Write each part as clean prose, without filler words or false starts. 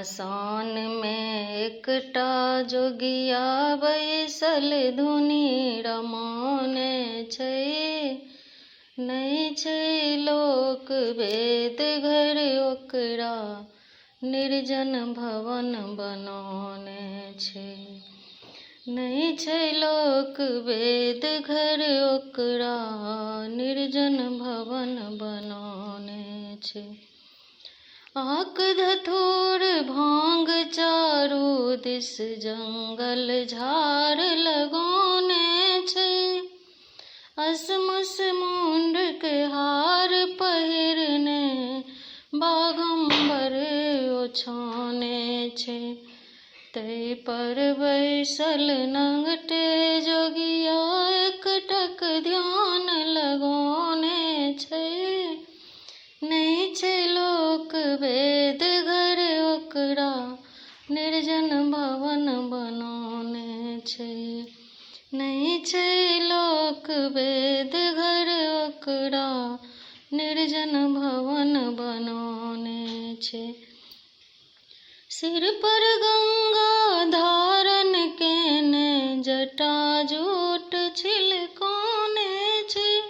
मसान में एकटा जोगिया बैसल धुनी रमाने छै। नहि छै लोक वेद घर ओकरा निर्जन भवन बनाने छै। नहि छै लोक वेद घर ओकरा निर्जन भवन बनाने छै। आक धतूर भांग चारू दिस जंगल झाड़ लगौने छै। असमस मुंड के हार पहिरने बाघंबर ओछाने छै। तै पर बैसल नंगटे जोगिया एकटक ध्यान लगौने छै। नहि छै लोक वेद घर ओकरा निर्जन भवन बनाने छै। नहि छै लोक वेद घर ओकरा निर्जन भवन बनाने छै। सिर पर गंगा धारण केने जटा जूट छिलकाने छै।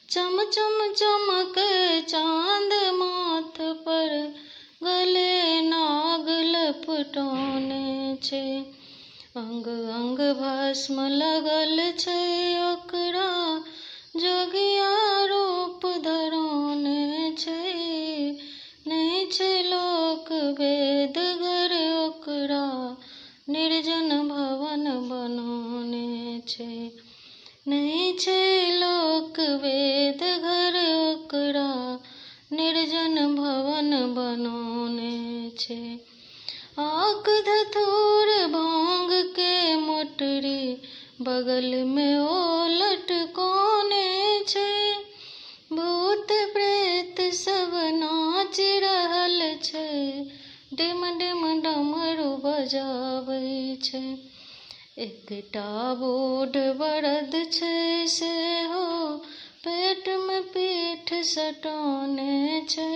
चम चम चमके चांद माथ पर गले नाग लपटाने छै। अंग अंग भस्म लगल छै ओकरा जोगिया रूप धराने छै। नहि छै लोक वेद घर ओकरा निर्जन भवन बनाने छै। नहि छै लोक वेद घर ओकरा निर्जन भवन बनाने छै। आक धतूर भांग के मोटरी बगल में ओ लटकाने छै। भूत प्रेत सब नाच रहल छै। डिम डिम डमरू बजाबै छै। एकटा बूढ़ बरद छै सेहो पेट में पीठ सटाने छै।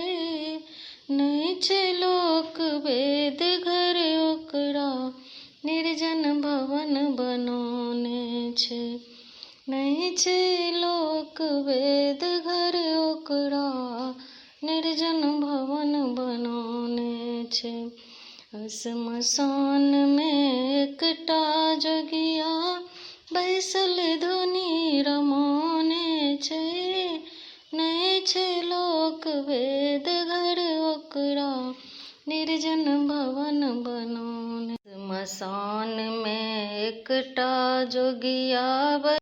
नहि छै लोक वेद घर ओकरा निर्जन भवन बनाने छै। नहि छै लोक वेद घर ओकरा निर्जन भवन बनाने छै। श्मशान में एकटा जोगिया बैसल धुनी रमाने छै। नहि छै लोक वेद घर ओकरा निर्जन भवन बनाने। श्मशान में एकटा जोगिया